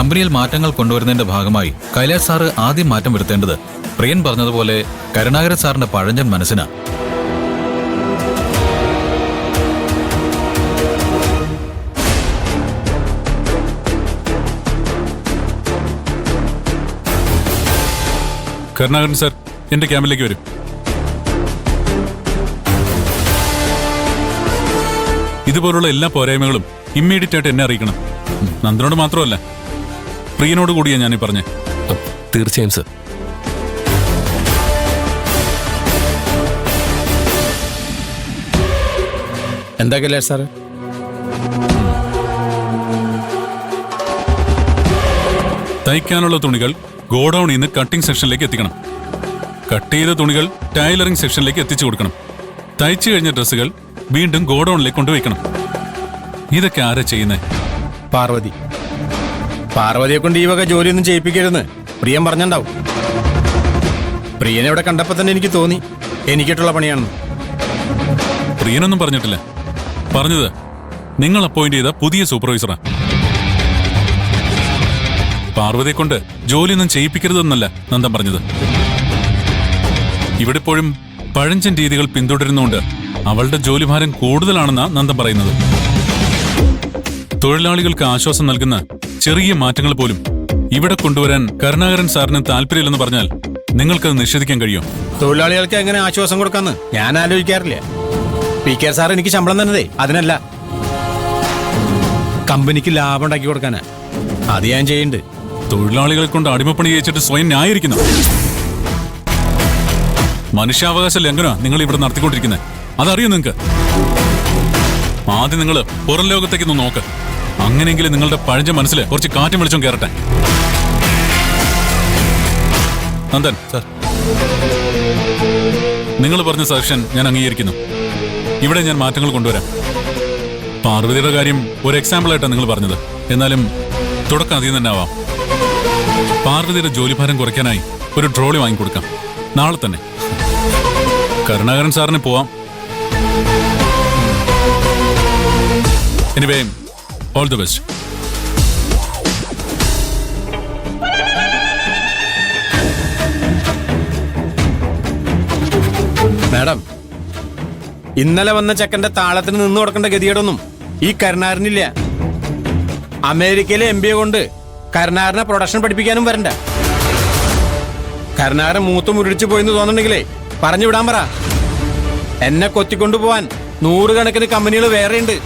കമ്പനിയിൽ മാറ്റങ്ങൾ കൊണ്ടുവരുന്നതിന്റെ ഭാഗമായി കൈലാഷ് സാറ് ആദ്യം മാറ്റം വരുത്തേണ്ടത് പ്രിയൻ പറഞ്ഞതുപോലെ കരുണാകരൻ സാറിന്റെ പഴഞ്ചൻ മനസ്സിനാ. കരുണാകരൻ സാർ, എന്റെ ക്യാമ്പിലേക്ക് വരും. ഇതുപോലുള്ള എല്ലാ പോരായ്മകളും ഇമ്മീഡിയറ്റ് ആയിട്ട് എന്നെ അറിയിക്കണം. നന്ദനോട് മാത്രമല്ല, പ്രിയനോട് കൂടിയാ ഞാനീ പറഞ്ഞേ. തീർച്ചയായും സർ. എന്താ കൈലാഷ് സാറ്? തയ്ക്കാനുള്ള തുണികൾ ഗോഡൌണിൽ നിന്ന് കട്ടിംഗ് സെക്ഷനിലേക്ക് എത്തിക്കണം. കട്ട് ചെയ്ത തുണികൾ ടൈലറിംഗ് സെക്ഷനിലേക്ക് എത്തിച്ചു കൊടുക്കണം. തയ്ച്ചു കഴിഞ്ഞ ഡ്രസ്സുകൾ വീണ്ടും ഗോഡൌണിലേക്ക് കൊണ്ടുവയ്ക്കണം. ഇതൊക്കെ ആരാ ചെയ്യുന്നേ? പാർവതി. പാർവതിയെ കൊണ്ട് ഈ വക ജോലിയൊന്നും ചെയ്യിപ്പിക്കരുതെന്ന് പ്രിയൻ പറഞ്ഞിണ്ടാവും. പ്രിയനെ ഇവിടെ കണ്ടപ്പോ തന്നെ എനിക്ക് തോന്നി എനിക്കിട്ടുള്ള പണിയാണെന്ന്. പ്രിയനൊന്നും പറഞ്ഞിട്ടില്ല. പറഞ്ഞത് നിങ്ങൾ അപ്പോയിന്റ് ചെയ്ത പുതിയ സൂപ്പർവൈസറാ. പാർവതിയെ കൊണ്ട് ജോലിയൊന്നും ചെയ്യിപ്പിക്കരുതെന്നല്ല നന്ദൻ പറഞ്ഞത്. ഇവിടെ ഇപ്പോഴും പഴഞ്ചൻ രീതികൾ പിന്തുടരുന്നുകൊണ്ട് അവളുടെ ജോലിഭാരം കൂടുതലാണെന്നാ നന്ദൻ പറയുന്നത്. തൊഴിലാളികൾക്ക് ആശ്വാസം നൽകുന്ന ചെറിയ മാറ്റങ്ങൾ പോലും ഇവിടെ കൊണ്ടുവരാൻ കരുണാകരൻ സാറിന് താല്പര്യമില്ലെന്ന് പറഞ്ഞാൽ നിങ്ങൾക്കത് നിഷേധിക്കാൻ കഴിയും? തൊഴിലാളികൾക്ക് എങ്ങനെ ആശ്വാസം കൊടുക്കാന്ന് ഞാൻ ആലോചിക്കാറില്ല. പി കെ സാർ എനിക്ക് ശമ്പളം തന്നതേ അതിനല്ല, കമ്പനിക്ക് ലാഭം ഉണ്ടാക്കി കൊടുക്കാനാ. അത് ഞാൻ ചെയ്യുന്നുണ്ട്. തൊഴിലാളികളെ കൊണ്ട് അടിമപ്പണി ചെയ്യിച്ചിട്ട് സ്വയം ന്യായീകരിക്കുന്നു. മനുഷ്യാവകാശ ലംഘനമാണ് നിങ്ങൾ ഇവിടെ നടത്തിക്കൊണ്ടിരിക്കുന്നത്. അതറിയോ നിങ്ങൾക്ക്? ആദ്യം നിങ്ങൾ പുറം ലോകത്തേക്ക് ഒന്ന് നോക്ക്. അങ്ങനെയെങ്കിലും നിങ്ങളുടെ പഴഞ്ച മനസ്സിൽ കുറച്ച് കാറ്റും വെളിച്ചം കയറട്ടെ. നന്ദൻ സാർ, നിങ്ങൾ പറഞ്ഞ സജഷൻ ഞാൻ അംഗീകരിക്കുന്നു. ഇവിടെ ഞാൻ മാറ്റങ്ങൾ കൊണ്ടുവരാം. പാർവതിയുടെ കാര്യം ഒരു എക്സാമ്പിൾ ആയിട്ടാണ് നിങ്ങൾ പറഞ്ഞത്. എന്നാലും തുടക്കം അധികം തന്നെ ആവാം. പാർവതിയുടെ ജോലിഭാരം കുറയ്ക്കാനായി ഒരു ട്രോളി വാങ്ങിക്കൊടുക്കാം നാളെ തന്നെ. കരുണാകരൻ സാറിന് പോവാം. Anyway, all the best. Madam, ഇന്നലെ വന്ന ചെക്കന്റെ താളത്തിന് നിന്ന് കൊടുക്കേണ്ട ഗതികേടൊന്നും ഈ കരുണാകരനില്ല. അമേരിക്കയിലെ MBA കൊണ്ട് കരുണാകരനെ പ്രൊഡക്ഷൻ പഠിപ്പിക്കാനും വരണ്ട. കരുണാകരൻ മൂത്ത് മുരടിച്ചു പോയെന്ന് തോന്നുന്നുണ്ടെങ്കിലേ പറഞ്ഞു വിടാൻ പറ. എന്നെ കൊത്തിക്കൊണ്ടുപോവാൻ 100 കണക്കിന് കമ്പനികൾ വേറെയുണ്ട്.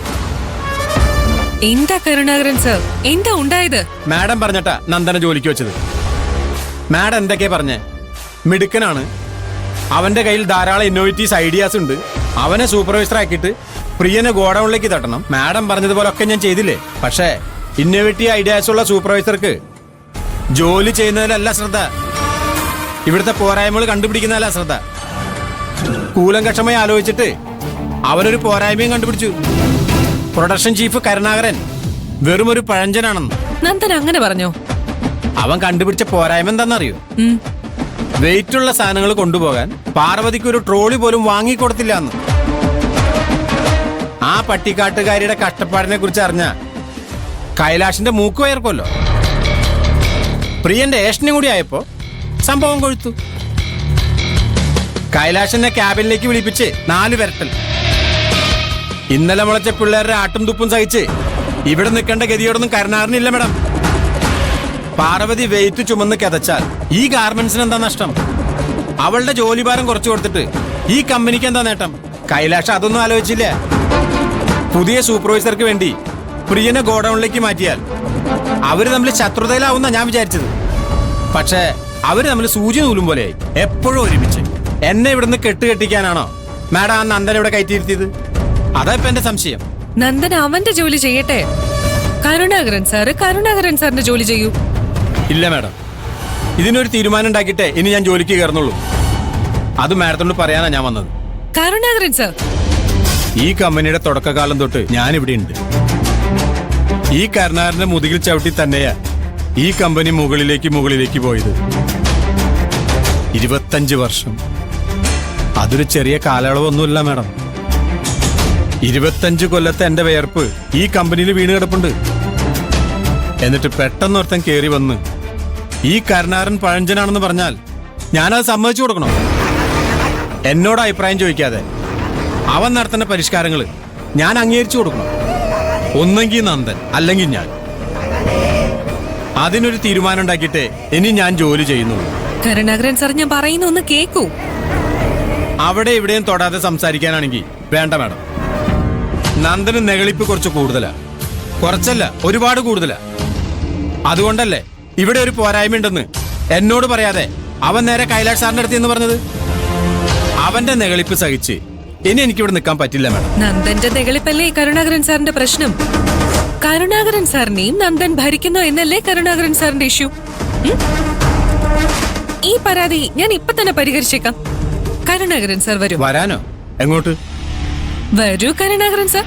എന്താ കരുണാകരൻ സർ, എന്താ ഉണ്ടായത്? മാഡം പറഞ്ഞിട്ടാ നന്ദനെ ജോലിക്ക് വെച്ചത്. മാഡം എന്തൊക്കെയാ പറഞ്ഞേ? മിടുക്കനാണ്, അവന്റെ കയ്യിൽ ധാരാളം ഇന്നോവേറ്റീവ്സ് ഐഡിയാസ് ഉണ്ട്, അവനെ സൂപ്പർവൈസർ ആക്കിയിട്ട് പ്രിയനെ ഗോഡൌണിലേക്ക് തട്ടണം. മാഡം പറഞ്ഞതുപോലെ ഒക്കെ ഞാൻ ചെയ്തില്ലേ. പക്ഷേ ഇന്നോവേറ്റീവ് ഐഡിയാസ് ഉള്ള സൂപ്പർവൈസർക്ക് ജോലി ചെയ്യുന്നതിലല്ല ശ്രദ്ധ, ഇവിടുത്തെ പോരായ്മകൾ കണ്ടുപിടിക്കുന്നതല്ല ശ്രദ്ധ. കൂലങ്കക്ഷമായി ആലോചിച്ചിട്ട് അവനൊരു പോരായ്മയും കണ്ടുപിടിച്ചു. പ്രൊഡക്ഷൻ ചീഫ് കരുണാകരൻ വെറും ഒരു പഴഞ്ചനാണെന്ന്. നന്ദൻ അങ്ങനെ പറഞ്ഞോ? അവൻ കണ്ടുപിടിച്ച പോരായ്മ എന്താണെന്നറിയോ? വെയിറ്റുള്ള സാധനങ്ങൾ കൊണ്ടുപോകാൻ പാർവതിക്ക് ഒരു ട്രോളി പോലും വാങ്ങിക്കൊടുത്തില്ല എന്ന്. ആ പട്ടിക്കാട്ടുകാരിയുടെ കഷ്ടപ്പാടിനെ കുറിച്ച് അറിഞ്ഞ കൈലാഷിന്റെ മൂക്ക് വയർക്കുമല്ലോ. പ്രിയന്റെ ഏഷനും കൂടി ആയപ്പോ സംഭവം കൊഴുത്തു. കൈലാഷിനെ ക്യാബിനിലേക്ക് വിളിപ്പിച്ച് 4 വിരട്ടൽ. ഇന്നലെ മുളച്ച പിള്ളേരുടെ ആട്ടും തുപ്പും സഹിച്ച് ഇവിടെ നിൽക്കേണ്ട ഗതിയോടൊന്നും കരുണാകരനില്ല മാഡം. പാർവതി വെയിറ്റ് ചുമന്ന് കിതച്ചാൽ ഈ ഗാർമെന്റ്സിന് എന്താ നഷ്ടം? അവളുടെ ജോലിഭാരം കുറച്ചു കൊടുത്തിട്ട് ഈ കമ്പനിക്ക് എന്താ നേട്ടം? കൈലാഷ് അതൊന്നും ആലോചിച്ചില്ല. പുതിയ സൂപ്പർവൈസർക്ക് വേണ്ടി പ്രിയനെ ഗോഡൌണിലേക്ക് മാറ്റിയാൽ അവര് തമ്മിൽ ശത്രുതയിലാവുന്ന ഞാൻ വിചാരിച്ചത്. പക്ഷേ അവര് തമ്മിൽ സൂചി നൂലും പോലെയായി, എപ്പോഴും ഒരുമിച്ച്. എന്നെ ഇവിടുന്ന് കെട്ടുകെട്ടിക്കാനാണോ മാഡം ആ നന്ദനെ ഇവിടെ കയറ്റിയിരുത്തിയത്? അതാ ഇപ്പൊ എന്റെ സംശയം. നന്ദൻ അവന്റെ ജോലി ചെയ്യട്ടെ. കരുണാകരൻ സാറിന്റെ ജോലി ചെയ്യൂ. ഇല്ല മാഡം, ഇതിനൊരു തീരുമാനം ഉണ്ടാക്കിയിട്ടേ ഇനി ഞാൻ ജോലിക്ക് കയറുന്നുള്ളൂ. അത് മാഡത്തോട് പറയാനാ ഞാൻ വന്നത്. കരുണാകരൻ സാർ, ഈ കമ്പനിയുടെ തുടക്കകാലം തൊട്ട് ഞാനിവിടെ ഉണ്ട്. ഈ കരുണാകരന്റെ മുതുകിൽ ചവിട്ടി തന്നെയാ ഈ കമ്പനി മുകളിലേക്ക് പോയത്. 25 വർഷം. അതൊരു ചെറിയ കാലയളവൊന്നുമില്ല മാഡം. 25 കൊല്ലത്തെ എന്റെ വിയർപ്പ് ഈ കമ്പനിയിൽ വീണ് കിടപ്പുണ്ട്. എന്നിട്ട് പെട്ടെന്ന് ഒരുത്തൻ കേറി വന്ന് ഈ കരുണാകരൻ പഴഞ്ചനാണെന്ന് പറഞ്ഞാൽ ഞാനത് സമ്മതിച്ചു കൊടുക്കണോ? എന്നോട് അഭിപ്രായം ചോദിക്കാതെ അവൻ നടത്തുന്ന പരിഷ്കാരങ്ങൾ ഞാൻ അംഗീകരിച്ചു കൊടുക്കണം. ഒന്നെങ്കിൽ നന്ദൻ, അല്ലെങ്കിൽ ഞാൻ. അതിനൊരു തീരുമാനം ഉണ്ടാക്കിയിട്ടേ ഇനി ഞാൻ ജോലി ചെയ്യുന്നുള്ളൂ. കരുണാകരൻ സാർ, ഞാൻ പറയുന്ന ഒന്ന് കേക്കൂ. അവിടെ ഇവിടെയും തൊടാതെ സംസാരിക്കാനാണെങ്കിൽ വേണ്ട മാഡം. നന്ദന് നെകളിപ്പ് കുറച്ച് കൂടുതലാ. കുറച്ചല്ല, ഒരുപാട് കൂടുതലാ. അതുകൊണ്ടല്ലേ ഇവിടെ ഒരു പോരായ്മ ഉണ്ടെന്ന് എന്നോട് പറയാതെ അവൻ നേരെ കൈലാഷ് സാറിന്റെ അടുത്ത് എന്ന് പറഞ്ഞത്. അവന്റെ നെകളിപ്പ് സഹിച്ച് ഇനി എനിക്കിവിടെ നിൽക്കാൻ പറ്റില്ല മാഡം. നന്ദന്റെ നെകളിപ്പല്ലേ കരുണാകരൻ സാറിന്റെ പ്രശ്നം? കരുണാകരൻ സാറിനെയും നന്ദൻ ഭരിക്കുന്നു എന്നല്ലേ കരുണാകരൻ സാറിന്റെ ഇഷ്യൂ? ഈ പരാതി ഞാൻ ഇപ്പൊ തന്നെ പരിഹരിച്ചേക്കാം. കരുണാകരൻ സാർ വരൂ. വരാനോ? എങ്ങോട്ട്? വരൂ കരുണാകരൻ സാർ.